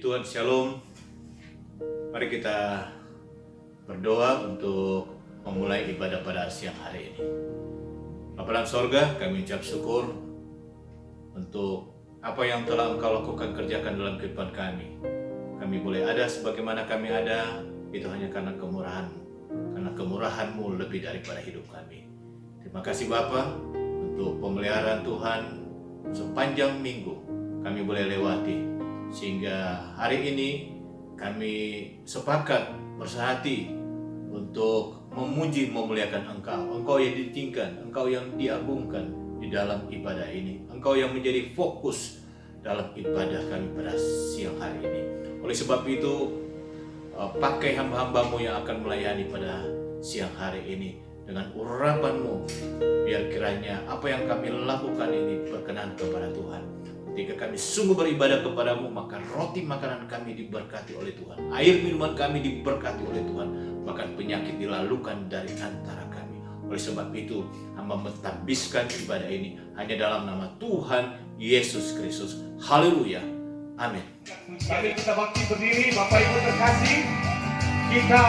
Tuhan, Shalom. Mari kita berdoa untuk memulai ibadah pada siang hari ini. Bapa dalam sorga, kami ucap syukur untuk apa yang telah Engkau lakukan kerjakan dalam kehidupan kami. Kami boleh ada sebagaimana kami ada, itu hanya karena kemurahan-Mu. Karena kemurahan-Mu lebih daripada hidup kami. Terima kasih Bapa untuk pemeliharaan Tuhan sepanjang minggu kami boleh lewati. Sehingga hari ini kami sepakat bersehati untuk memuji memuliakan Engkau. Engkau yang ditinggikan, Engkau yang diagungkan di dalam ibadah ini. Engkau yang menjadi fokus dalam ibadah kami pada siang hari ini. Oleh sebab itu, pakai hamba-hamba-Mu yang akan melayani pada siang hari ini dengan urapan-Mu, biar kiranya apa yang kami lakukan ini berkenan kepada Tuhan. Ketika kami sungguh beribadah kepadamu, maka roti makanan kami diberkati oleh Tuhan, air minuman kami diberkati oleh Tuhan, bahkan penyakit dilalukan dari antara kami. Oleh sebab itu, hamba mentambiskan ibadah ini hanya dalam nama Tuhan Yesus Kristus. Haleluya, amin. Sambil kita bakti berdiri, Bapak Ibu terkasih, kita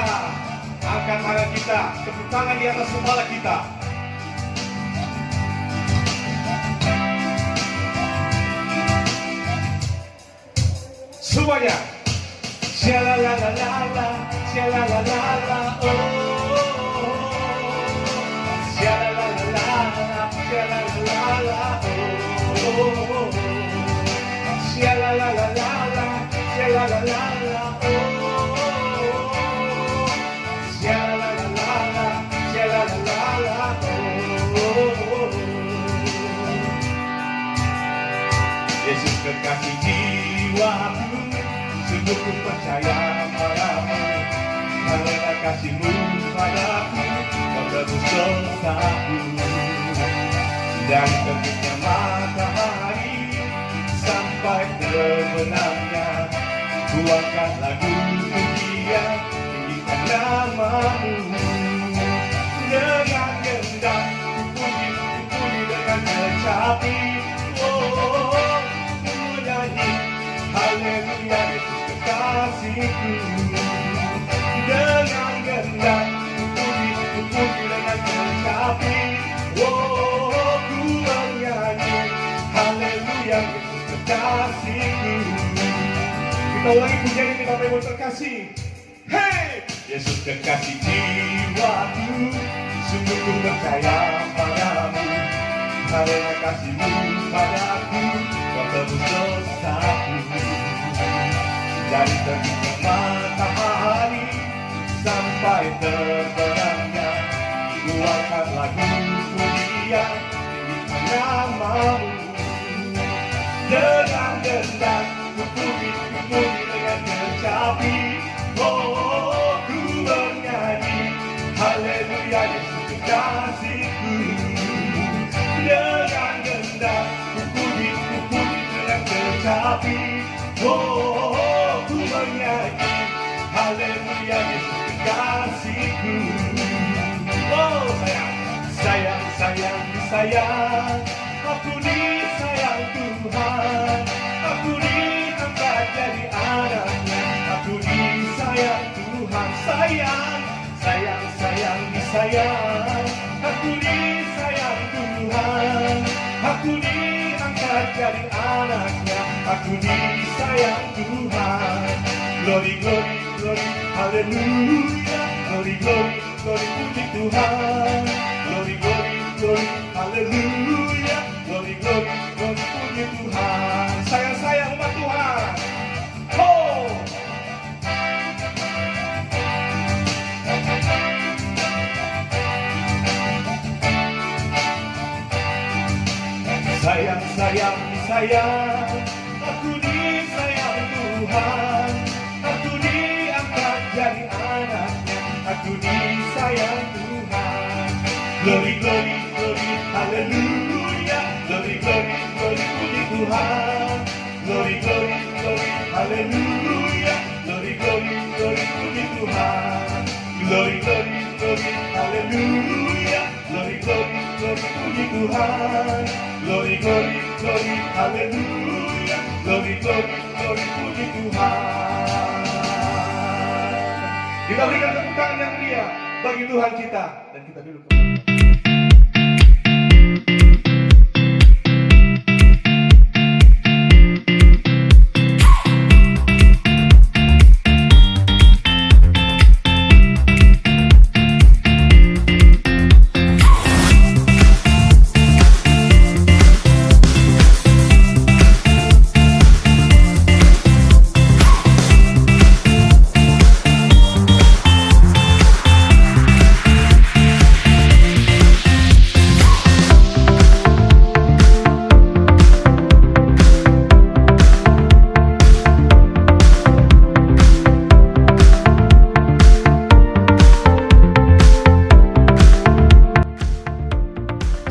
angkat tangan kita, tepuk tangan di atas kepala kita. Semuanya, shalalalalala, shalalalalala, oh, shalalalalala, shalalalalala, oh, shalalalalala, shalalalalala, oh, shalalalalala, shalalalalala, oh. Yesus kekasih jiwaku, sungguh ku percaya padamu, karena kasih-Mu padaku, Kau tebus dosaku. Dari terbitnya matahari sampai terbenamnya, ku angkat lagu pujian, tinggikan nama-Mu. Dengan gendang ku puji dengan kecapi, oh, ku menyanyi haleluya Yesus kekasihku. Dengan gendang ku puji dengan kecapi, oh, ku menyanyi haleluya Yesus kekasihku. Kita ulangi pujian ini Bapak Ibu terkasih. Hey! Yesus kekasih jiwaku, sungguh ku percaya padamu, karena kasih-Mu padaku, Kau tebus dosaku. Dari terbitnya matahari sampai terbenamnya, ku angkat lagu pujian, tinggikan nama-Mu. Dengan gendang ku puji dengan kecapi, oh, ku bernyanyi haleluya Yesus kekasihku. Dengan gendang ku puji dengan kecapi, oh, ku bernyanyi haleluya Yesus kekasihku. Oh sayang, sayang, sayang, disayang, aku disayang Tuhan, aku diangkat jadi anaknya, aku disayang Tuhan. Sayang, sayang, sayang, disayang, aku disayang Tuhan, aku diangkat jadi anaknya, aku disayang Tuhan. Glory, glory, glory, haleluya, glory, glory, glory, puji Tuhan. Glory, glory, glory, haleluya, glory, glory, glory, puji Tuhan. Sayang-sayang umat Tuhan. Oh! Sayang, sayang, sayang, aku disayang Tuhan, aku diangkat jadi anaknya, aku disayang Tuhan. Glory, glory, glory, haleluya, glory, glory, glory, puji Tuhan. Glory, glory, glory, haleluya, glory, glory, glory, puji Tuhan. Glory, glory, glory, haleluya, glory, glory, glory, puji Tuhan. Glory, glory, glory, haleluya. Glory, glory, glory, puji Tuhan. Kita berikan tepuk tangan yang meriah bagi Tuhan kita. Dan kita duduk kembali.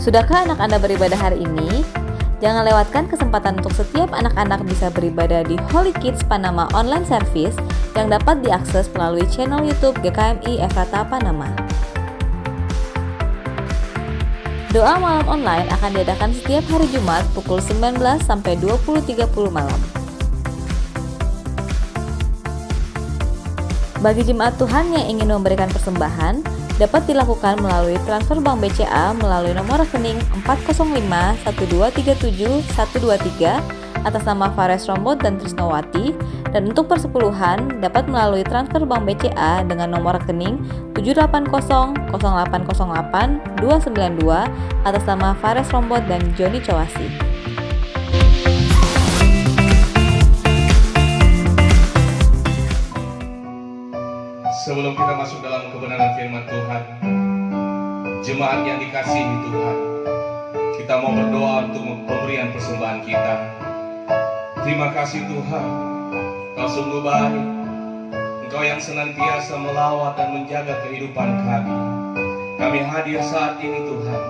Sudahkah anak Anda beribadah hari ini? Jangan lewatkan kesempatan untuk setiap anak-anak bisa beribadah di Holy Kids Panama Online Service yang dapat diakses melalui channel YouTube GKMI Efrata Panama. Doa malam online akan diadakan setiap hari Jumat pukul 19 sampai 20.30 malam. Bagi jemaat Tuhan yang ingin memberikan persembahan, dapat dilakukan melalui transfer bank BCA melalui nomor rekening 405-1237-123 atas nama Fares Rombot dan Trisnowati, dan untuk persepuluhan dapat melalui transfer bank BCA dengan nomor rekening 780-0808-292 atas nama Fares Rombot dan Joni Cowasi. Sebelum kita masuk dalam kebenaran firman Tuhan, jemaat yang dikasihi Tuhan, kita mau berdoa untuk pemberian persembahan kita. Terima kasih Tuhan, Kau sungguh baik. Engkau yang senantiasa melawat dan menjaga kehidupan kami. Kami hadir saat ini Tuhan.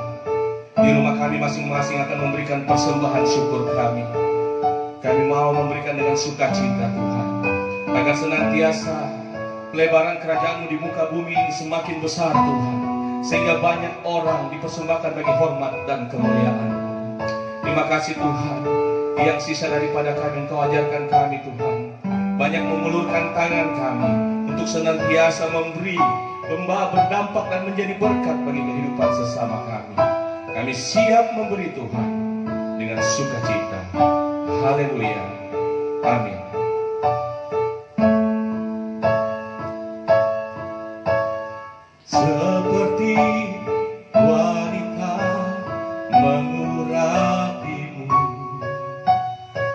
Di rumah kami masing-masing akan memberikan persembahan syukur kami. Kami mau memberikan dengan sukacita Tuhan, agar senantiasa pelebaran kerajaan-Mu di muka bumi ini semakin besar Tuhan, sehingga banyak orang dipersembahkan bagi hormat dan kemuliaan-Mu. Terima kasih Tuhan, yang sisa daripada kami Engkau ajarkan kami Tuhan, banyak mengulurkan tangan kami untuk senantiasa memberi, membawa berdampak dan menjadi berkat bagi kehidupan sesama kami. Kami siap memberi Tuhan dengan sukacita. Haleluya. Amin. Seperti wanita mengurapimu,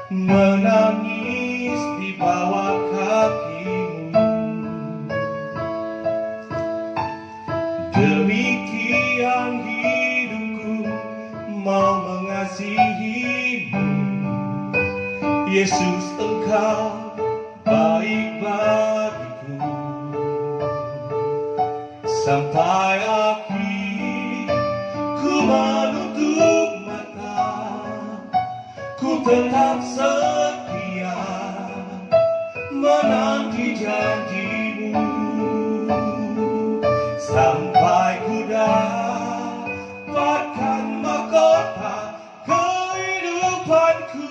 menangis di bawah kakimu, demikian hidupku mau mengasihimu. Yesus, Engkau baik bagiku. Sampai akhir ku menutup mata, ku tetap setia menanti janji-Mu. Sampai ku dapatkan mahkota kehidupanku,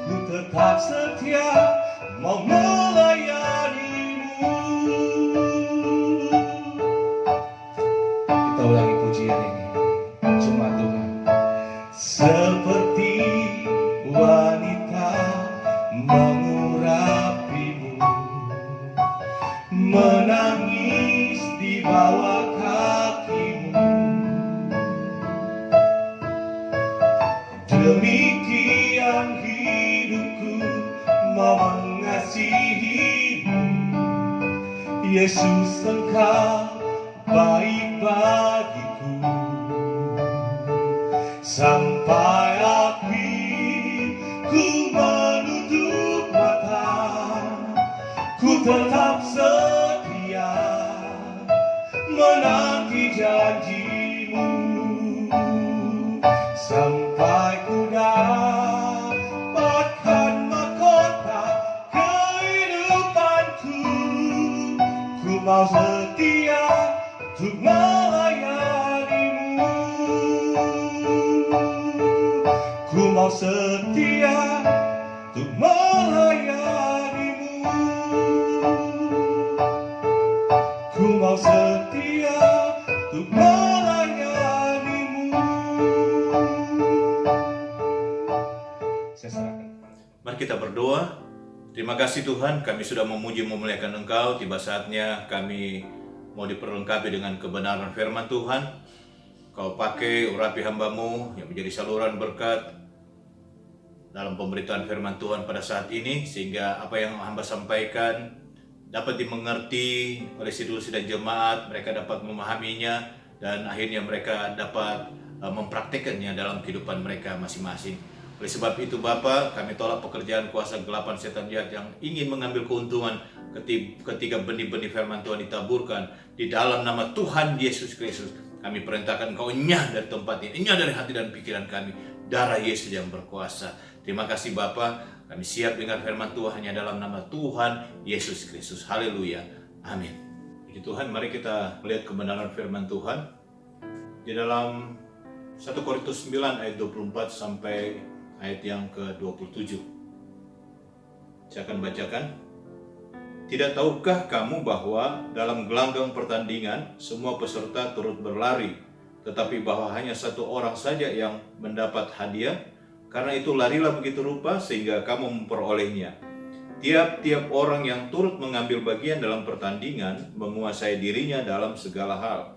ku tetap setia mau melayani-Mu. Kita ulangi pujian ini, jemaat Tuhan. Seperti wanita mengurapimu, menangis di bawah kakimu, demikian hidupku mau mengasihimu. Yesus, Engkau baik bagiku. Sampai akhir ku menutup mata, ku tetap setia menanti janji-Mu. Sampai ku dapatkan mahkota kehidupanku, ku mau setia untuk melayani-Mu. mau setia untuk melayanimu. Ku mau setia untuk melayanimu. Saya serahkan. Mari kita berdoa. Terima kasih Tuhan, kami sudah memuji memuliakan Engkau. Tiba saatnya kami mau diperlengkapi dengan kebenaran firman Tuhan. Kau pakai urapi hamba-Mu yang menjadi saluran berkat dalam pemberitaan firman Tuhan pada saat ini, sehingga apa yang hamba sampaikan dapat dimengerti oleh sidulsi dan jemaat, mereka dapat memahaminya, dan akhirnya mereka dapat mempraktekannya dalam kehidupan mereka masing-masing. Oleh sebab itu Bapa, kami tolak pekerjaan kuasa gelapan setan jahat yang ingin mengambil keuntungan ketika benih-benih firman Tuhan ditaburkan di dalam nama Tuhan Yesus Kristus. Kami perintahkan Engkau enyah dari tempat ini, enyah dari hati dan pikiran kami, darah Yesus yang berkuasa. Terima kasih Bapa, kami siap dengar firman Tuhan hanya dalam nama Tuhan Yesus Kristus. Haleluya, amin. Puji Tuhan, mari kita melihat kebenaran firman Tuhan di dalam 1 Korintus 9 ayat 24 sampai ayat yang ke-27. Saya akan bacakan. Tidak tahukah kamu bahwa dalam gelanggang pertandingan semua peserta turut berlari, tetapi bahwa hanya satu orang saja yang mendapat hadiah? Karena itu larilah begitu rupa sehingga kamu memperolehnya. Tiap-tiap orang yang turut mengambil bagian dalam pertandingan menguasai dirinya dalam segala hal.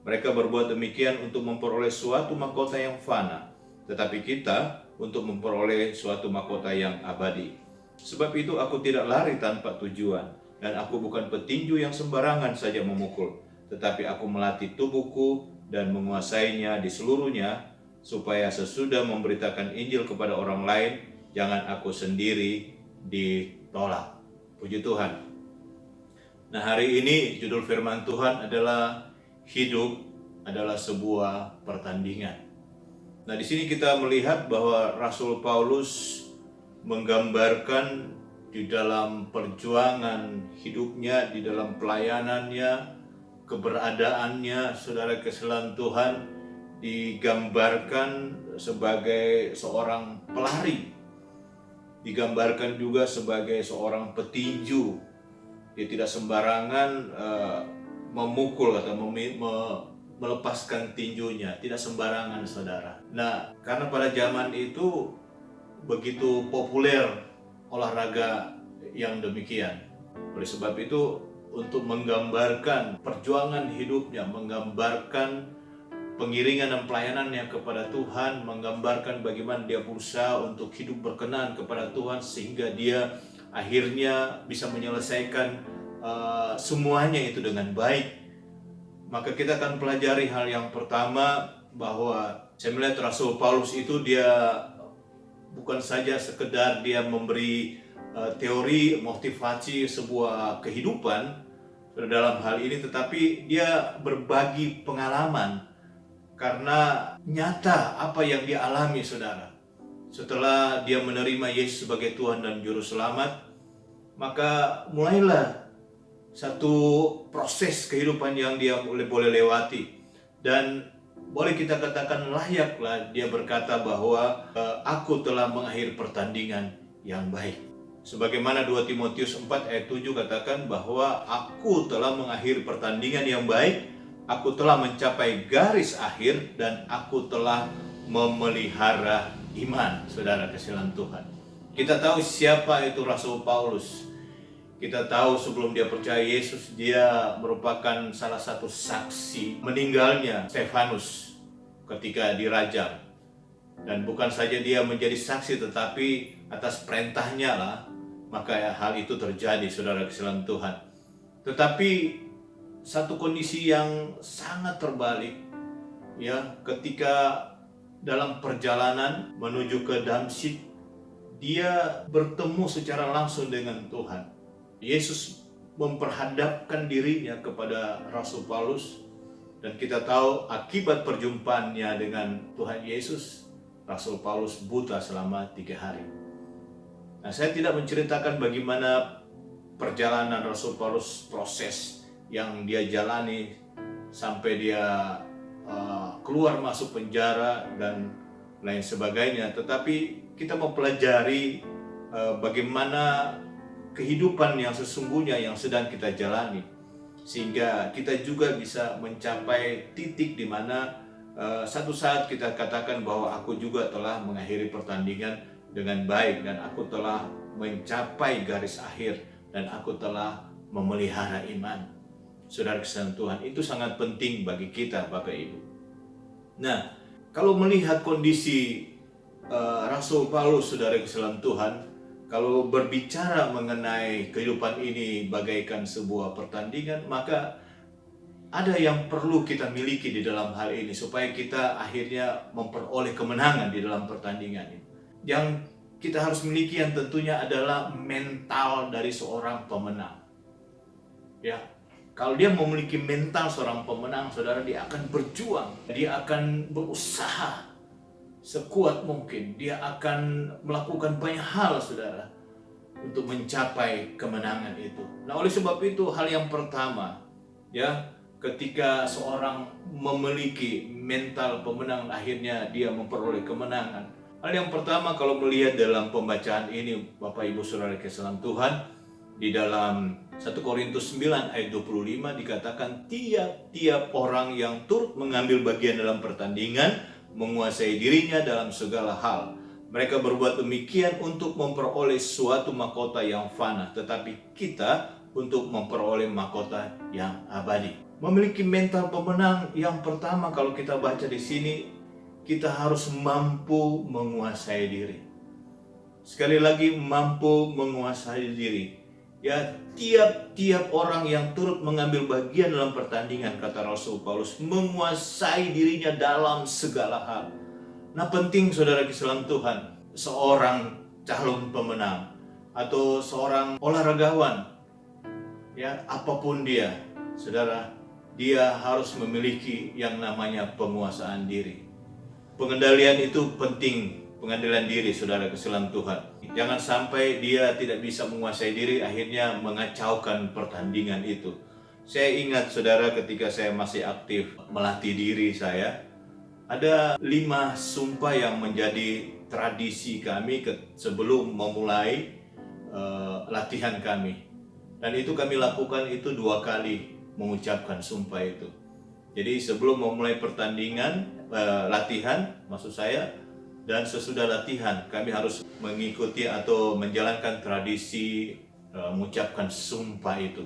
Mereka berbuat demikian untuk memperoleh suatu mahkota yang fana, tetapi kita untuk memperoleh suatu mahkota yang abadi. Sebab itu aku tidak lari tanpa tujuan, dan aku bukan petinju yang sembarangan saja memukul, tetapi aku melatih tubuhku dan menguasainya di seluruhnya, supaya sesudah memberitakan Injil kepada orang lain, jangan aku sendiri ditolak. Puji Tuhan. Nah, hari ini judul firman Tuhan adalah hidup adalah sebuah pertandingan. Nah, di sini kita melihat bahwa Rasul Paulus menggambarkan di dalam perjuangan hidupnya, di dalam pelayanannya, keberadaannya, saudara kesalahan Tuhan, digambarkan sebagai seorang pelari, digambarkan juga sebagai seorang petinju. Dia tidak sembarangan memukul atau melepaskan tinjunya, tidak sembarangan saudara. Nah, karena pada zaman itu begitu populer olahraga yang demikian. Oleh sebab itu, untuk menggambarkan perjuangan hidupnya, menggambarkan pengiringan dan pelayanannya kepada Tuhan, menggambarkan bagaimana dia berusaha untuk hidup berkenan kepada Tuhan sehingga dia akhirnya bisa menyelesaikan semuanya itu dengan baik. Maka kita akan pelajari hal yang pertama, bahwa saya melihat Rasul Paulus itu dia bukan saja sekedar dia memberi teori motivasi sebuah kehidupan dalam hal ini, tetapi dia berbagi pengalaman karena nyata apa yang dia alami saudara. Setelah dia menerima Yesus sebagai Tuhan dan Juru Selamat, maka mulailah satu proses kehidupan yang dia boleh lewati, dan boleh kita katakan layaklah dia berkata bahwa aku telah mengakhiri pertandingan yang baik. Sebagaimana 2 Timotius 4 ayat 7 katakan bahwa aku telah mengakhiri pertandingan yang baik, aku telah mencapai garis akhir, dan aku telah memelihara iman. Saudara kasihan Tuhan, kita tahu siapa itu Rasul Paulus. Kita tahu sebelum dia percaya Yesus, dia merupakan salah satu saksi meninggalnya Stefanus ketika dirajam. Dan bukan saja dia menjadi saksi, tetapi atas perintahnya lah maka hal itu terjadi, saudara kasihan Tuhan. Tetapi satu kondisi yang sangat terbalik, ya, ketika dalam perjalanan menuju ke Damsyik, dia bertemu secara langsung dengan Tuhan. Yesus memperhadapkan dirinya kepada Rasul Paulus, dan kita tahu akibat perjumpaannya dengan Tuhan Yesus, Rasul Paulus buta selama 3 hari. Nah, saya tidak menceritakan bagaimana perjalanan Rasul Paulus, proses yang dia jalani sampai dia keluar masuk penjara dan lain sebagainya, tetapi kita mempelajari bagaimana kehidupan yang sesungguhnya yang sedang kita jalani, sehingga kita juga bisa mencapai titik di mana satu saat kita katakan bahwa aku juga telah mengakhiri pertandingan dengan baik dan aku telah mencapai garis akhir dan aku telah memelihara iman. Saudara kesalahan Tuhan, itu sangat penting bagi kita, Bapak Ibu. Nah, kalau melihat kondisi Rasul Paulus, saudara kesalahan Tuhan, kalau berbicara mengenai kehidupan ini bagaikan sebuah pertandingan, maka ada yang perlu kita miliki di dalam hal ini supaya kita akhirnya memperoleh kemenangan di dalam pertandingan ini. Yang kita harus miliki yang tentunya adalah mental dari seorang pemenang. Ya, kalau dia memiliki mental seorang pemenang, saudara, dia akan berjuang, dia akan berusaha sekuat mungkin, dia akan melakukan banyak hal, saudara, untuk mencapai kemenangan itu. Nah, oleh sebab itu hal yang pertama, ya, ketika seorang memiliki mental pemenang, akhirnya dia memperoleh kemenangan. Hal yang pertama kalau melihat dalam pembacaan ini, Bapak Ibu Saudara kesalahan Tuhan, di dalam 1 Korintus 9 ayat 25 dikatakan tiap-tiap orang yang turut mengambil bagian dalam pertandingan menguasai dirinya dalam segala hal. Mereka berbuat demikian untuk memperoleh suatu mahkota yang fana, tetapi kita untuk memperoleh mahkota yang abadi. Memiliki mental pemenang yang pertama kalau kita baca di sini, kita harus mampu menguasai diri. Sekali lagi, mampu menguasai diri. Ya, tiap-tiap orang yang turut mengambil bagian dalam pertandingan, kata Rasul Paulus, menguasai dirinya dalam segala hal. Nah, penting saudara kesalahan Tuhan, seorang calon pemenang atau seorang olahragawan, ya, apapun dia, saudara, dia harus memiliki yang namanya penguasaan diri. Pengendalian itu penting, pengendalian diri, saudara kesalahan Tuhan. Jangan sampai dia tidak bisa menguasai diri, akhirnya mengacaukan pertandingan itu. Saya ingat, saudara, ketika saya masih aktif melatih diri saya, ada 5 sumpah yang menjadi tradisi kami sebelum memulai latihan kami. Dan itu kami lakukan itu 2 kali mengucapkan sumpah itu. Jadi sebelum memulai pertandingan, latihan maksud saya, dan sesudah latihan kami harus mengikuti atau menjalankan tradisi mengucapkan sumpah itu.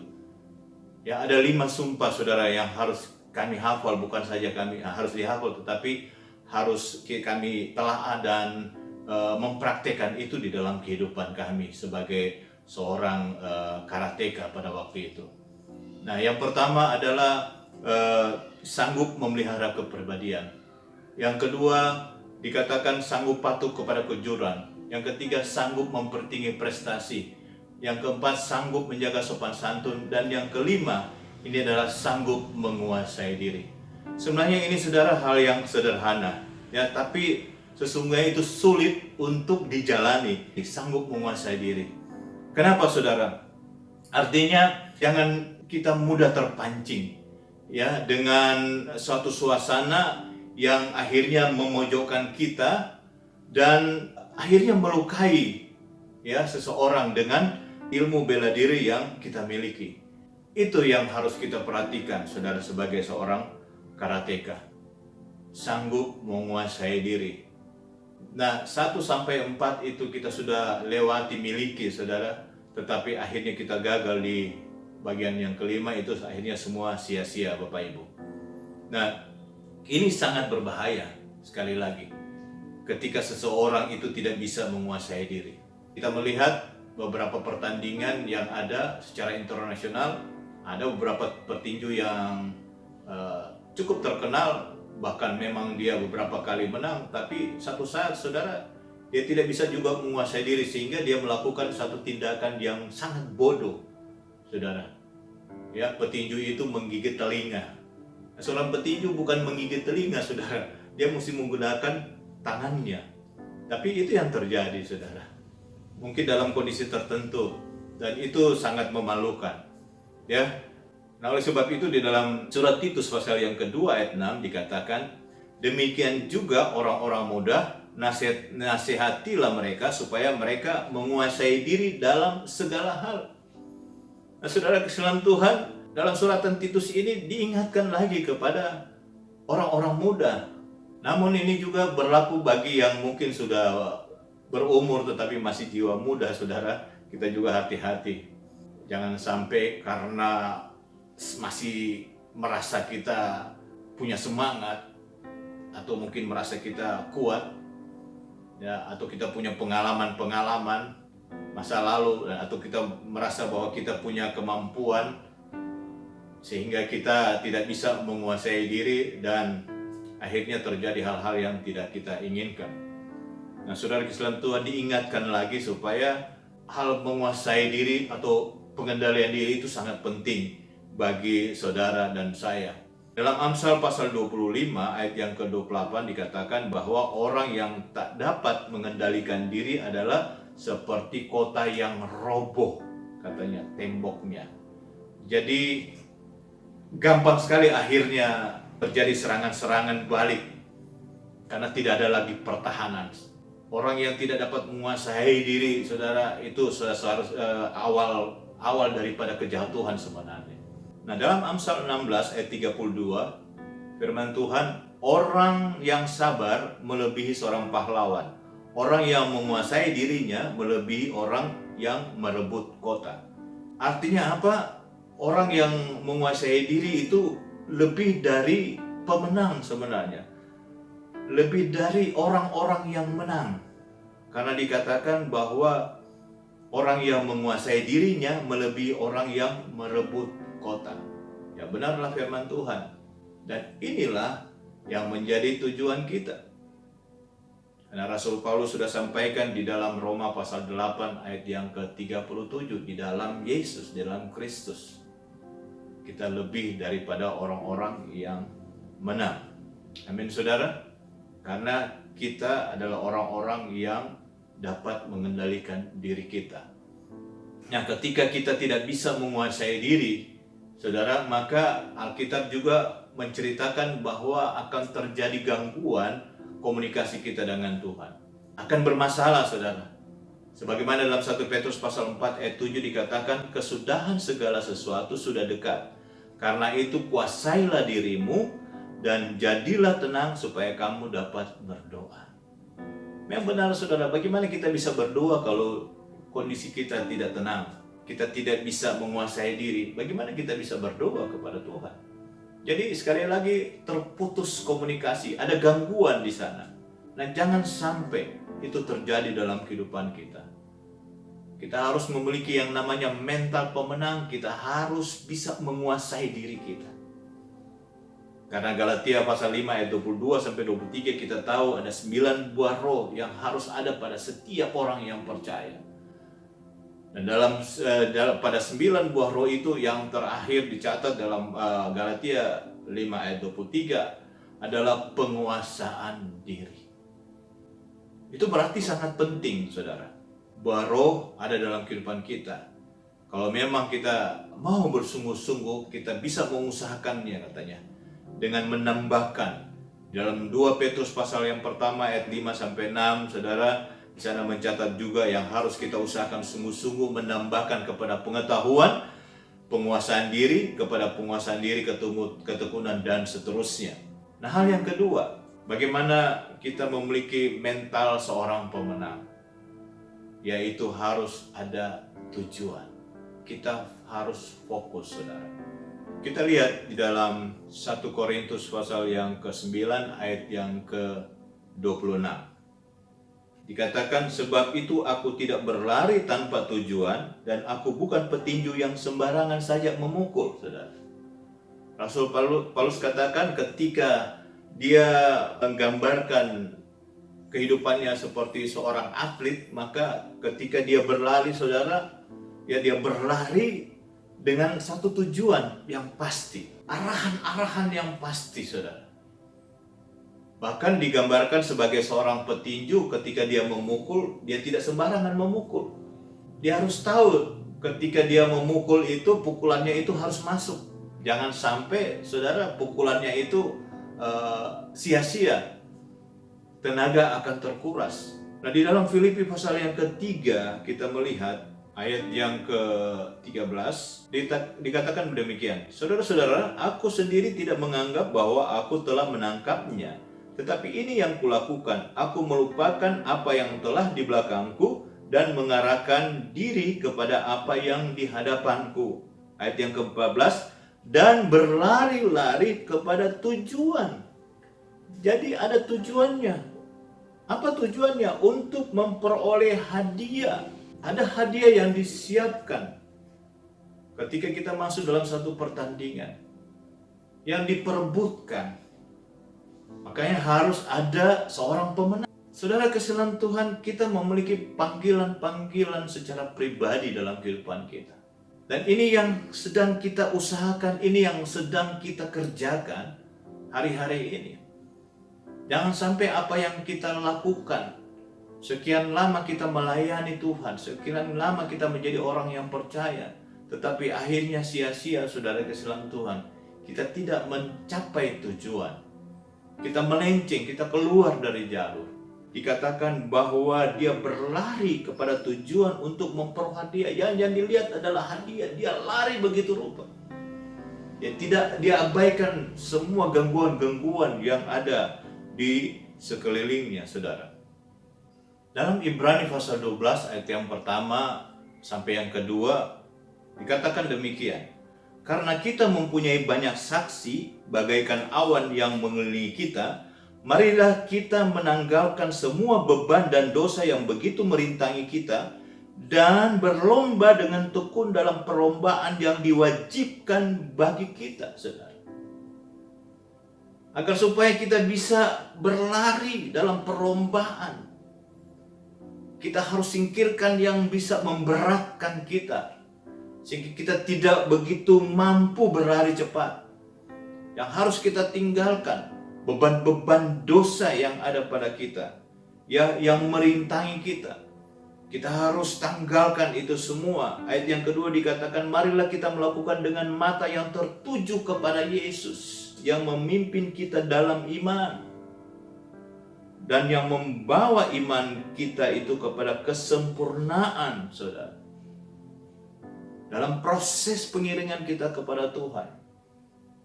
Ya, ada 5 sumpah, saudara, yang harus kami hafal, bukan saja kami harus dihafal, tetapi harus kami telaah dan mempraktekkan itu di dalam kehidupan kami sebagai seorang karateka pada waktu itu. Nah, yang pertama adalah sanggup memelihara kepribadian. Yang kedua dikatakan sanggup patuh kepada kejujuran. Yang ketiga sanggup mempertinggi prestasi. Yang keempat sanggup menjaga sopan santun. Dan yang kelima ini adalah sanggup menguasai diri. Sebenarnya ini, saudara, hal yang sederhana, ya, tapi sesungguhnya itu sulit untuk dijalani. Sanggup menguasai diri. Kenapa, saudara? Artinya jangan kita mudah terpancing, ya, dengan suatu suasana yang akhirnya memojokkan kita dan akhirnya melukai, ya, seseorang dengan ilmu bela diri yang kita miliki. Itu yang harus kita perhatikan, saudara, sebagai seorang karateka. Sanggup menguasai diri. Nah, 1-4 itu kita sudah lewati, miliki, saudara, tetapi akhirnya kita gagal di bagian yang kelima, itu akhirnya semua sia-sia, Bapak Ibu. Nah, ini sangat berbahaya, sekali lagi, ketika seseorang itu tidak bisa menguasai diri. Kita melihat beberapa pertandingan yang ada secara internasional, ada beberapa petinju yang cukup terkenal, bahkan memang dia beberapa kali menang, tapi satu saat, saudara, dia tidak bisa juga menguasai diri, sehingga dia melakukan satu tindakan yang sangat bodoh, saudara. Ya, petinju itu menggigit telinga. Seorang petinju bukan menggigit telinga, saudara. Dia mesti menggunakan tangannya. Tapi itu yang terjadi, saudara. Mungkin dalam kondisi tertentu, dan itu sangat memalukan. Ya. Nah, oleh sebab itu di dalam surat Titus pasal yang kedua ayat 6 dikatakan, demikian juga orang-orang muda nasihatilah mereka supaya mereka menguasai diri dalam segala hal. Nah, saudara kesalahan Tuhan, dalam suratan Titus ini diingatkan lagi kepada orang-orang muda. Namun ini juga berlaku bagi yang mungkin sudah berumur tetapi masih jiwa muda, saudara. Kita juga hati-hati. Jangan sampai karena masih merasa kita punya semangat, atau mungkin merasa kita kuat, ya, atau kita punya pengalaman masa lalu, atau kita merasa bahwa kita punya kemampuan sehingga kita tidak bisa menguasai diri dan akhirnya terjadi hal-hal yang tidak kita inginkan. Nah, saudara kesalahan Tuhan diingatkan lagi supaya hal menguasai diri atau pengendalian diri itu sangat penting bagi saudara dan saya. Dalam Amsal pasal 25 ayat yang ke-28 dikatakan bahwa orang yang tak dapat mengendalikan diri adalah seperti kota yang roboh, katanya, temboknya. Jadi gampang sekali akhirnya terjadi serangan-serangan balik karena tidak ada lagi pertahanan. Orang yang tidak dapat menguasai diri, saudara, itu seharusnya awal daripada kejatuhan sebenarnya. Nah, dalam Amsal 16 ayat 32, firman Tuhan, orang yang sabar melebihi seorang pahlawan. Orang yang menguasai dirinya melebihi orang yang merebut kota. Artinya apa? Orang yang menguasai diri itu lebih dari pemenang sebenarnya. Lebih dari orang-orang yang menang. Karena dikatakan bahwa orang yang menguasai dirinya melebihi orang yang merebut kota. Ya, benarlah firman Tuhan. Dan inilah yang menjadi tujuan kita. Karena Rasul Paulus sudah sampaikan di dalam Roma pasal 8 ayat yang ke-37, di dalam Yesus, di dalam Kristus, kita lebih daripada orang-orang yang menang. Amin, saudara. Karena kita adalah orang-orang yang dapat mengendalikan diri kita. Nah, ketika kita tidak bisa menguasai diri, saudara, maka Alkitab juga menceritakan bahwa akan terjadi gangguan komunikasi kita dengan Tuhan. Akan bermasalah, saudara. Sebagaimana dalam 1 Petrus pasal 4 ayat 7 dikatakan, kesudahan segala sesuatu sudah dekat. Karena itu kuasailah dirimu dan jadilah tenang supaya kamu dapat berdoa. Memang benar, saudara, bagaimana kita bisa berdoa kalau kondisi kita tidak tenang? Kita tidak bisa menguasai diri. Bagaimana kita bisa berdoa kepada Tuhan? Jadi sekali lagi terputus komunikasi, ada gangguan di sana. Nah, jangan sampai itu terjadi dalam kehidupan kita. Kita harus memiliki yang namanya mental pemenang. Kita harus bisa menguasai diri kita. Karena Galatia pasal 5 ayat 22 sampai 23 kita tahu ada 9 buah roh yang harus ada pada setiap orang yang percaya. Dan pada 9 buah roh itu yang terakhir dicatat dalam Galatia 5 ayat 23 adalah penguasaan diri. Itu berarti sangat penting, saudara. Buah roh ada dalam kehidupan kita. Kalau memang kita mau bersungguh-sungguh, kita bisa mengusahakannya, katanya, dengan menambahkan. Dalam 2 Petrus pasal yang pertama ayat 5 sampai 6, saudara, di sana mencatat juga yang harus kita usahakan sungguh-sungguh menambahkan kepada pengetahuan, penguasaan diri, kepada penguasaan diri, ketekunan, dan seterusnya. Nah, hal yang kedua, bagaimana kita memiliki mental seorang pemenang? Yaitu harus ada tujuan. Kita harus fokus, saudara. Kita lihat di dalam 1 Korintus pasal yang ke-9 ayat yang ke-26. Dikatakan, sebab itu aku tidak berlari tanpa tujuan dan aku bukan petinju yang sembarangan saja memukul, saudara. Rasul Paulus katakan ketika dia menggambarkan kehidupannya seperti seorang atlet, maka ketika dia berlari, saudara, ya dia berlari dengan satu tujuan yang pasti, arahan-arahan yang pasti, saudara. Bahkan digambarkan sebagai seorang petinju ketika dia memukul, dia tidak sembarangan memukul. Dia harus tahu ketika dia memukul itu, pukulannya itu harus masuk. Jangan sampai, saudara, pukulannya itu sia-sia. tenaga akan terkuras. Nah, di dalam Filipi pasal yang ketiga kita melihat ayat yang ke-13 dikatakan demikian. Saudara-saudara, aku sendiri tidak menganggap bahwa aku telah menangkapnya. Tetapi ini yang kulakukan, aku melupakan apa yang telah di belakangku dan mengarahkan diri kepada apa yang di hadapanku. Ayat yang ke-14, dan berlari-lari kepada tujuan. Jadi ada tujuannya. Apa tujuannya? Untuk memperoleh hadiah. Ada hadiah yang disiapkan ketika kita masuk dalam satu pertandingan yang diperebutkan. Makanya harus ada seorang pemenang. Saudara, kesalahan Tuhan, kita memiliki panggilan-panggilan secara pribadi dalam kehidupan kita. Dan ini yang sedang kita usahakan, ini yang sedang kita kerjakan hari-hari ini. Jangan sampai apa yang kita lakukan, sekian lama kita melayani Tuhan, sekian lama kita menjadi orang yang percaya, tetapi akhirnya sia-sia, saudara, kesalahan Tuhan. Kita tidak mencapai tujuan. Kita melenceng, kita keluar dari jalur. Dikatakan bahwa dia berlari kepada tujuan untuk memperoleh hadiah. Yang dilihat adalah hadiah. Dia lari begitu rupa. Dia abaikan semua gangguan-gangguan yang ada di sekelilingnya, saudara. Dalam Ibrani pasal 12 ayat yang pertama sampai yang kedua dikatakan demikian. Karena kita mempunyai banyak saksi bagaikan awan yang mengelilingi kita, marilah kita menanggalkan semua beban dan dosa yang begitu merintangi kita dan berlomba dengan tekun dalam perlombaan yang diwajibkan bagi kita, saudara. Agar supaya kita bisa berlari dalam perlombaan, kita harus singkirkan yang bisa memberatkan kita, sehingga kita tidak begitu mampu berlari cepat. Yang harus kita tinggalkan beban-beban dosa yang ada pada kita, ya, yang merintangi kita. Kita harus tanggalkan itu semua. Ayat yang kedua dikatakan, marilah kita melakukan dengan mata yang tertuju kepada Yesus, yang memimpin kita dalam iman dan yang membawa iman kita itu kepada kesempurnaan, saudara. Dalam proses pengiringan kita kepada Tuhan,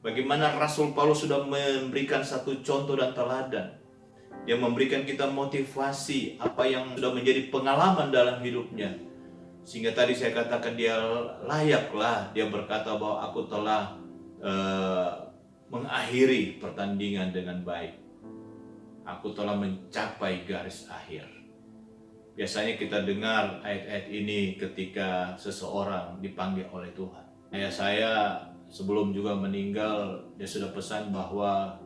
bagaimana Rasul Paulus sudah memberikan satu contoh dan teladan. Dia memberikan kita motivasi apa yang sudah menjadi pengalaman dalam hidupnya. Sehingga tadi saya katakan dia layaklah, dia berkata bahwa aku telah mengakhiri pertandingan dengan baik. Aku telah mencapai garis akhir. Biasanya kita dengar ayat-ayat ini ketika seseorang dipanggil oleh Tuhan. Ayah saya sebelum juga meninggal, dia sudah pesan bahwa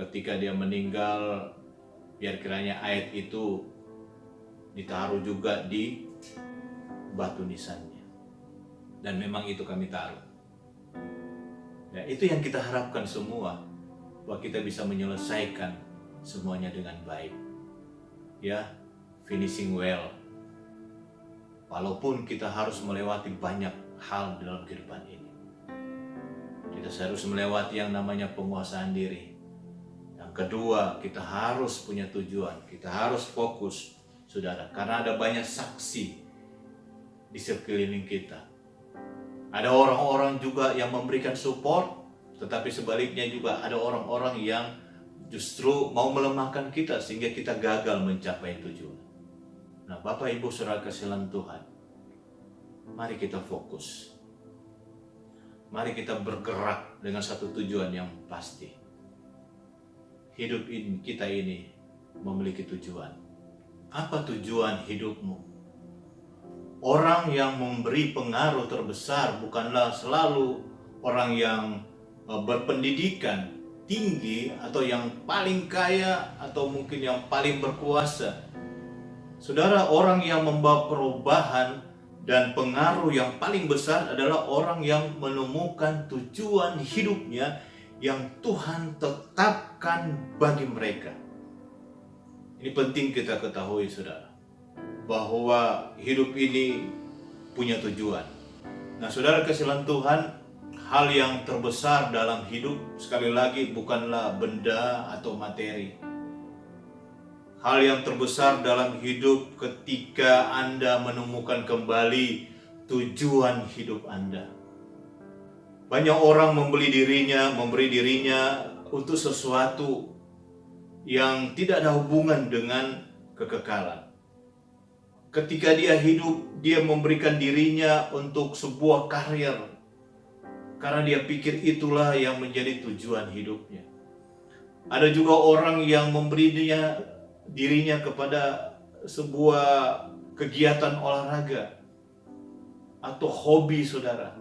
ketika dia meninggal, biar kiranya ayat itu ditaruh juga di batu nisannya. Dan memang itu kami taruh. Ya, itu yang kita harapkan semua, bahwa kita bisa menyelesaikan semuanya dengan baik. Ya, finishing well. Walaupun kita harus melewati banyak hal dalam kehidupan ini. Kita harus melewati yang namanya penguasaan diri. Yang kedua, kita harus punya tujuan. Kita harus fokus, saudara. Karena ada banyak saksi di sekeliling kita. Ada orang-orang juga yang memberikan support, tetapi sebaliknya juga ada orang-orang yang justru mau melemahkan kita sehingga kita gagal mencapai tujuan. Nah, Bapak Ibu Saudara kasihan Tuhan, mari kita fokus. Mari kita bergerak dengan satu tujuan yang pasti. Hidup kita ini memiliki tujuan. Apa tujuan hidupmu? Orang yang memberi pengaruh terbesar bukanlah selalu orang yang berpendidikan tinggi atau yang paling kaya atau mungkin yang paling berkuasa. Saudara, orang yang membawa perubahan dan pengaruh yang paling besar adalah orang yang menemukan tujuan hidupnya yang Tuhan tetapkan bagi mereka. Ini penting kita ketahui, saudara, bahwa hidup ini punya tujuan. Nah, saudara kasihan Tuhan, hal yang terbesar dalam hidup sekali lagi bukanlah benda atau materi. hal yang terbesar dalam hidup ketika Anda menemukan kembali tujuan hidup Anda. Banyak orang memberi dirinya untuk sesuatu yang tidak ada hubungan dengan kekekalan. Ketika dia hidup, dia memberikan dirinya untuk sebuah karir, karena dia pikir itulah yang menjadi tujuan hidupnya. Ada juga orang yang memberi dirinya kepada sebuah kegiatan olahraga atau hobi, saudara,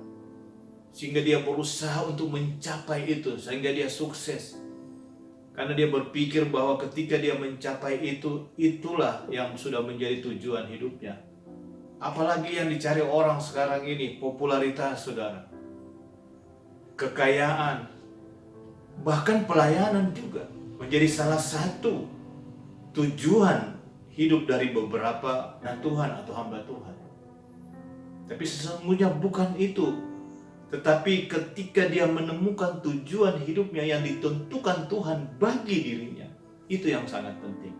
sehingga dia berusaha untuk mencapai itu, sehingga dia sukses. Karena dia berpikir bahwa ketika dia mencapai itu, itulah yang sudah menjadi tujuan hidupnya. Apalagi yang dicari orang sekarang ini, popularitas, saudara, kekayaan, bahkan pelayanan juga menjadi salah satu tujuan hidup dari beberapa Tuhan atau hamba Tuhan. Tapi sesungguhnya bukan itu. Tetapi ketika dia menemukan tujuan hidupnya yang ditentukan Tuhan bagi dirinya, itu yang sangat penting.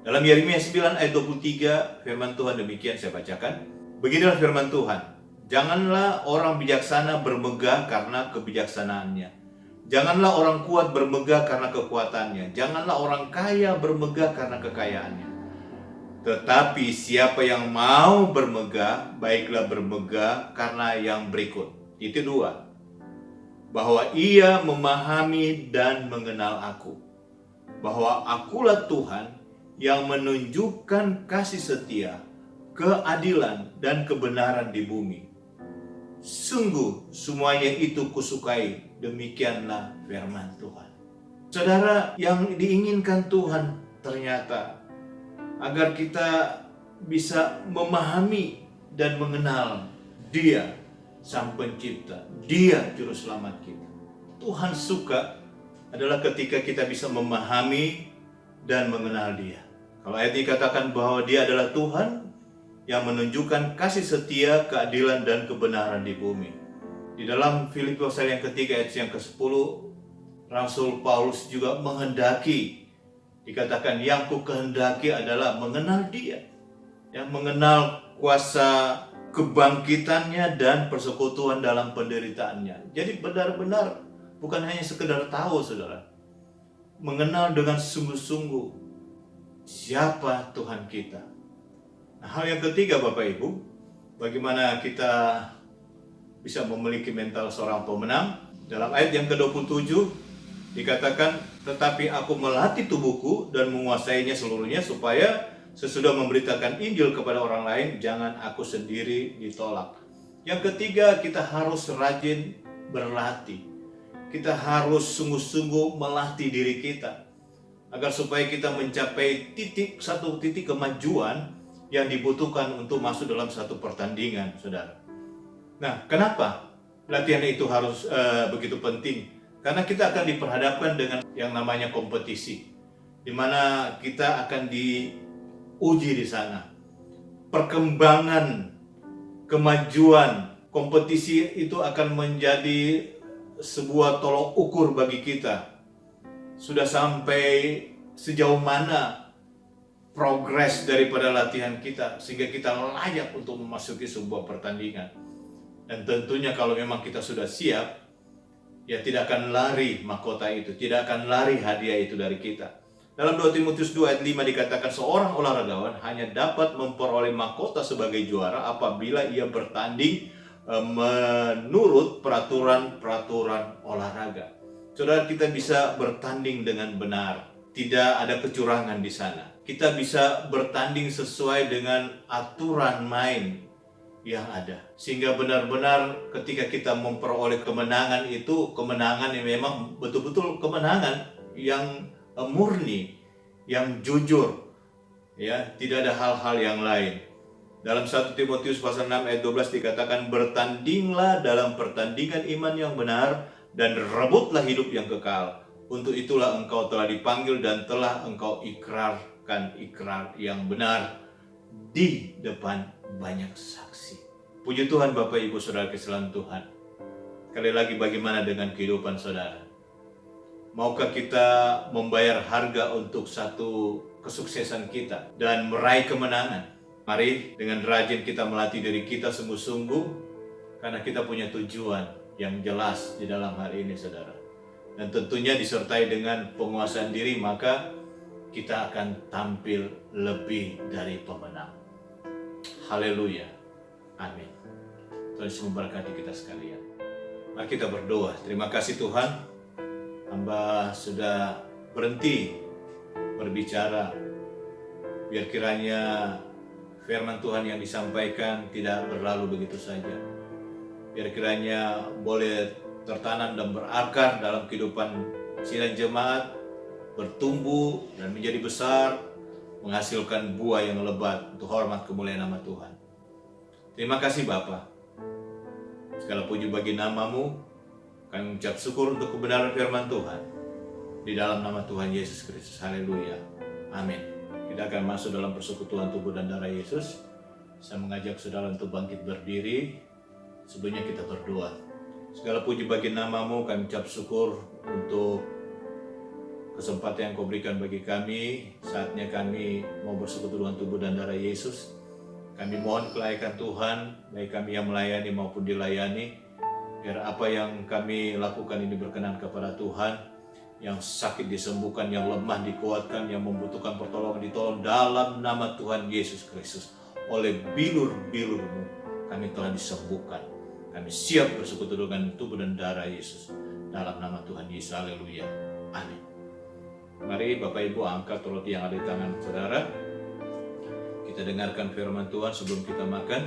Dalam Yeremia 9 ayat 23, firman Tuhan demikian, saya bacakan. Beginilah firman Tuhan, janganlah orang bijaksana bermegah karena kebijaksanaannya. Janganlah orang kuat bermegah karena kekuatannya. Janganlah orang kaya bermegah karena kekayaannya. Tetapi siapa yang mau bermegah, baiklah bermegah karena yang berikut. Itu dua. Bahwa ia memahami dan mengenal aku. Bahwa akulah Tuhan yang menunjukkan kasih setia, keadilan dan kebenaran di bumi. Sungguh semuanya itu kusukai, demikianlah firman Tuhan. Saudara, yang diinginkan Tuhan ternyata agar kita bisa memahami dan mengenal Dia Sang Pencipta, Dia Juru Selamat kita. Tuhan suka adalah ketika kita bisa memahami dan mengenal Dia. Kalau ayat ini katakan bahwa Dia adalah Tuhan yang menunjukkan kasih setia, keadilan dan kebenaran di bumi. Di dalam Filipi pasal yang ketiga ayat yang ke-10, Rasul Paulus juga menghendaki, dikatakan yang ku kehendaki adalah mengenal Dia, yang mengenal kuasa kebangkitannya dan persekutuan dalam penderitaannya. Jadi benar-benar bukan hanya sekedar tahu, saudara, mengenal dengan sungguh-sungguh siapa Tuhan kita. Nah, hal yang ketiga, Bapak Ibu, bagaimana kita bisa memiliki mental seorang pemenang. Dalam ayat yang ke-27 dikatakan, tetapi aku melatih tubuhku dan menguasainya seluruhnya, supaya sesudah memberitakan Injil kepada orang lain, jangan aku sendiri ditolak. Yang ketiga, kita harus rajin berlatih. Kita harus sungguh-sungguh melatih diri kita, agar supaya kita mencapai satu titik kemajuan yang dibutuhkan untuk masuk dalam satu pertandingan, saudara. Nah, kenapa latihan itu harus begitu penting? Karena kita akan diperhadapkan dengan yang namanya kompetisi, di mana kita akan diuji di sana. Perkembangan, kemajuan, kompetisi itu akan menjadi sebuah tolok ukur bagi kita. Sudah sampai sejauh mana progres daripada latihan kita, sehingga kita layak untuk memasuki sebuah pertandingan. Dan tentunya kalau memang kita sudah siap, ya tidak akan lari mahkota itu, tidak akan lari hadiah itu dari kita. Dalam 2 Timotius 2 ayat 5 dikatakan, seorang olahragawan hanya dapat memperoleh mahkota sebagai juara apabila ia bertanding menurut peraturan-peraturan olahraga. Saudara, kita bisa bertanding dengan benar, tidak ada kecurangan di sana. Kita bisa bertanding sesuai dengan aturan main yang ada, sehingga benar-benar ketika kita memperoleh kemenangan itu, kemenangan yang memang betul-betul kemenangan yang murni, yang jujur, ya, tidak ada hal-hal yang lain. Dalam 1 Timotius pasal 6 ayat 12 dikatakan, bertandinglah dalam pertandingan iman yang benar dan rebutlah hidup yang kekal. Untuk itulah engkau telah dipanggil dan telah engkau ikrarkan ikrar yang benar di depan banyak saksi. Puji Tuhan, Bapak Ibu Saudara kesalahan Tuhan. Sekali lagi, bagaimana dengan kehidupan saudara? Maukah kita membayar harga untuk satu kesuksesan kita dan meraih kemenangan. Mari dengan rajin kita melatih diri kita sungguh-sungguh, karena kita punya tujuan yang jelas di dalam hari ini, saudara. Dan tentunya disertai dengan penguasaan diri, maka kita akan tampil lebih dari pemenang. Haleluya. Amin. Tuhan Yesus memberkati kita sekalian. Mari kita berdoa. Terima kasih Tuhan, hamba sudah berhenti berbicara. Biar kiranya firman Tuhan yang disampaikan tidak berlalu begitu saja. Biar kiranya boleh tertanam dan berakar dalam kehidupan sidang jemaat, bertumbuh dan menjadi besar, menghasilkan buah yang lebat untuk hormat kemuliaan nama Tuhan. Terima kasih Bapa. Segala puji bagi namamu. Kami mengucap syukur untuk kebenaran firman Tuhan. Di dalam nama Tuhan Yesus Kristus. Haleluya. Amin. Kita akan masuk dalam persekutuan tubuh dan darah Yesus. Saya mengajak saudara untuk bangkit berdiri. Sebelumnya kita berdoa. Segala puji bagi namamu, kami ucap syukur untuk kesempatan yang kau berikan bagi kami. Saatnya kami mau bersekutu dengan tubuh dan darah Yesus. Kami mohon kelayakan Tuhan, baik kami yang melayani maupun dilayani. Biar apa yang kami lakukan ini berkenan kepada Tuhan. Yang sakit disembuhkan, yang lemah dikuatkan, yang membutuhkan pertolongan ditolong dalam nama Tuhan Yesus Kristus. Oleh bilur-bilur-Mu kami telah disembuhkan. Kami siap bersekutu dengan tubuh dan darah Yesus. Dalam nama Tuhan Yesus, haleluya. Amin. Mari Bapak Ibu angkat roti yang ada di tangan saudara. Kita dengarkan firman Tuhan sebelum kita makan.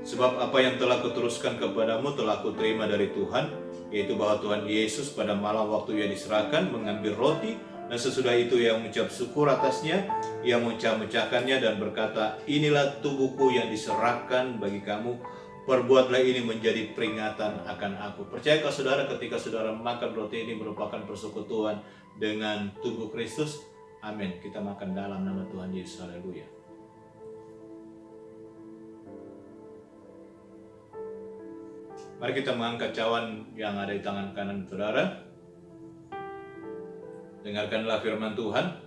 Sebab apa yang telah kuteruskan kepadamu telah kuterima dari Tuhan, yaitu bahwa Tuhan Yesus pada malam waktu ia diserahkan mengambil roti, dan sesudah itu ia mengucap syukur atasnya, ia memecah-mecahkannya dan berkata, inilah tubuhku yang diserahkan bagi kamu, perbuatlah ini menjadi peringatan akan aku. Percayakah saudara ketika saudara makan roti ini merupakan persekutuan dengan tubuh Kristus? Amin. Kita makan dalam nama Tuhan Yesus. Haleluya. Mari kita mengangkat cawan yang ada di tangan kanan saudara. Dengarkanlah firman Tuhan.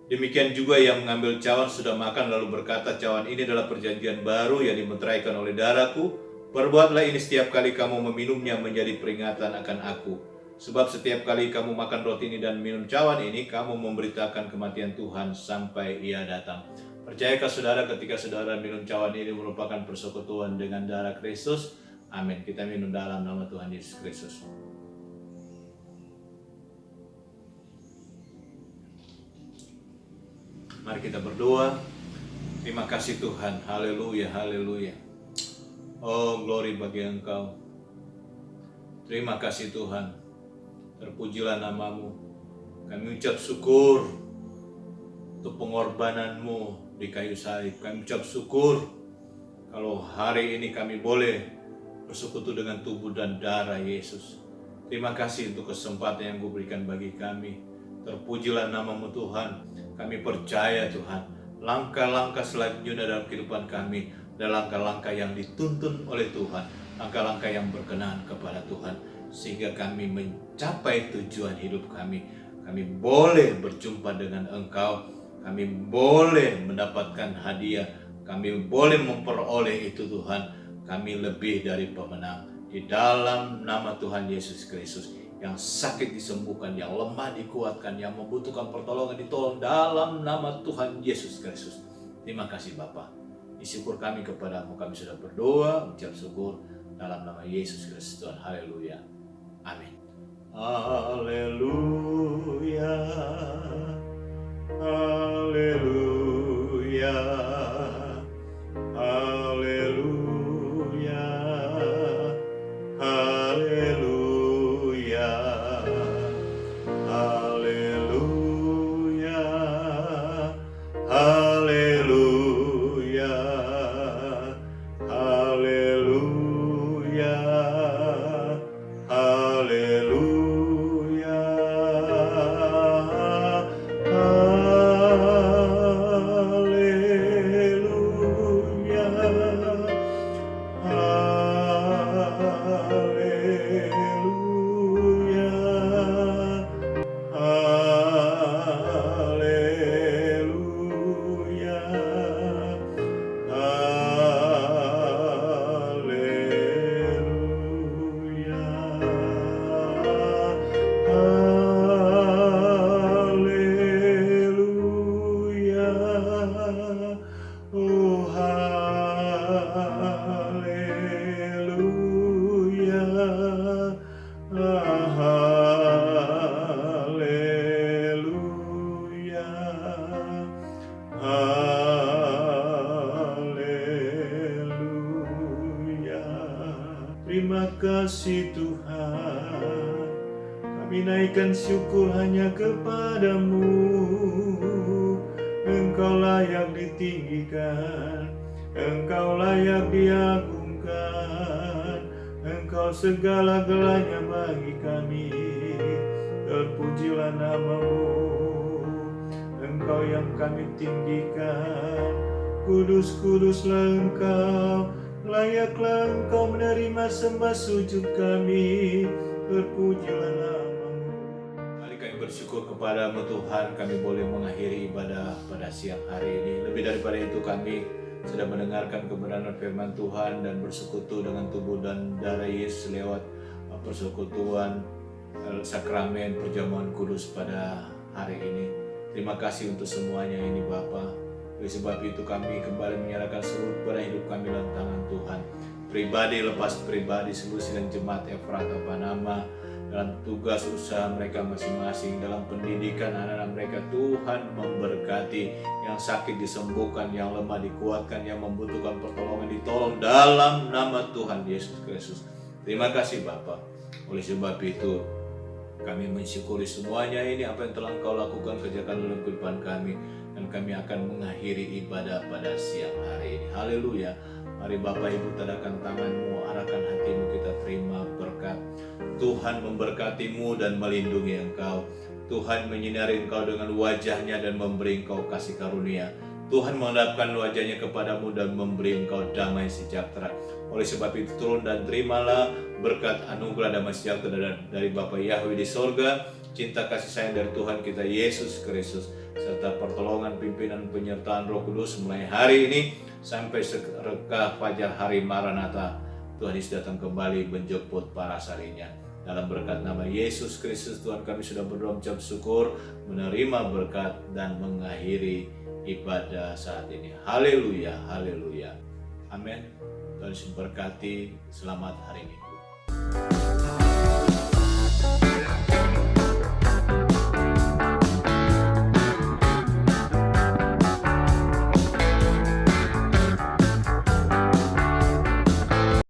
Demikian juga yang mengambil cawan sudah makan lalu berkata, cawan ini adalah perjanjian baru yang dimeteraikan oleh darahku. Perbuatlah ini setiap kali kamu meminumnya menjadi peringatan akan aku. Sebab setiap kali kamu makan roti ini dan minum cawan ini, kamu memberitakan kematian Tuhan sampai ia datang. Percayakah saudara ketika saudara minum cawan ini merupakan persekutuan dengan darah Kristus? Amin. Kita minum dalam nama Tuhan Yesus Kristus. Mari kita berdoa. Terima kasih Tuhan. Haleluya, haleluya. Oh, glory bagi Engkau. Terima kasih Tuhan. Terpujilah namamu. Kami ucap syukur untuk pengorbananmu di kayu salib. Kami ucap syukur kalau hari ini kami boleh bersekutu dengan tubuh dan darah Yesus. Terima kasih untuk kesempatan yang Kau berikan bagi kami. Terpujilah namamu Tuhan. Kami percaya Tuhan, langkah-langkah selanjutnya dalam kehidupan kami adalah langkah-langkah yang dituntun oleh Tuhan, langkah-langkah yang berkenan kepada Tuhan, sehingga kami mencapai tujuan hidup kami. Kami boleh berjumpa dengan Engkau, kami boleh mendapatkan hadiah, kami boleh memperoleh itu Tuhan. Kami lebih dari pemenang. Di dalam nama Tuhan Yesus Kristus, yang sakit disembuhkan, yang lemah dikuatkan, yang membutuhkan pertolongan ditolong dalam nama Tuhan Yesus Kristus. Terima kasih Bapa. Disyukur kami kepadamu, kami sudah berdoa, ucap syukur dalam nama Yesus Kristus Tuhan. Haleluya. Amin. Haleluya. Haleluya. Haleluya. Haleluya. Haleluya. Haleluya. Haleluya. Haleluya. kasih Tuhan. Kami naikkan syukur hanya kepadamu. Engkau layak ditinggikan, Engkau layak diagungkan. Engkau segala-galanya bagi kami. Terpujilah namamu. Engkau yang kami tinggikan. Kudus-kuduslah Engkau. Layaklah Engkau menerima sembah sujud kami. Terpujilah namamu. Mari kami bersyukur kepadamu Tuhan, kami boleh mengakhiri ibadah pada siang hari ini. Lebih daripada itu, kami sudah mendengarkan kebenaran firman Tuhan dan bersekutu dengan tubuh dan darah Yesus lewat persekutuan sakramen perjamuan kudus pada hari ini. Terima kasih untuk semuanya ini Bapa. Oleh sebab itu kami kembali menyerahkan seluruh kepada hidup kami dalam tangan Tuhan. Pribadi lepas pribadi, seluruh sidang jemaat Efrata Panama, dalam tugas usaha mereka masing-masing, dalam pendidikan anak-anak mereka, Tuhan memberkati. Yang sakit disembuhkan, yang lemah dikuatkan, yang membutuhkan pertolongan ditolong dalam nama Tuhan Yesus Kristus. Terima kasih Bapa. Oleh sebab itu kami mensyukuri semuanya ini, apa yang telah Engkau lakukan, kerjakan dalam kehidupan kami, dan kami akan mengakhiri ibadah pada siang hari ini. Haleluya. Mari Bapak Ibu tadahkan tanganmu, arahkan hatimu, kita terima berkat. Tuhan memberkatimu dan melindungi engkau. Tuhan menyinari engkau dengan wajahnya dan memberi engkau kasih karunia. Tuhan menghadapkan wajahnya kepadamu dan memberi engkau damai sejahtera. Oleh sebab itu turun dan terimalah berkat anugerah damai sejahtera dari Bapa Yahweh di sorga, cinta kasih sayang dari Tuhan kita Yesus Kristus, serta pertolongan pimpinan penyertaan Roh Kudus mulai hari ini sampai serka fajar hari Maranatha. Tuhan Yesus datang kembali menjemput para salinya. Dalam berkat nama Yesus Kristus Tuhan kami sudah berdoa mengucap syukur, menerima berkat dan mengakhiri ibadah saat ini. Haleluya, haleluya. Amin. Tuhan Yesus berkati. Selamat hari Minggu.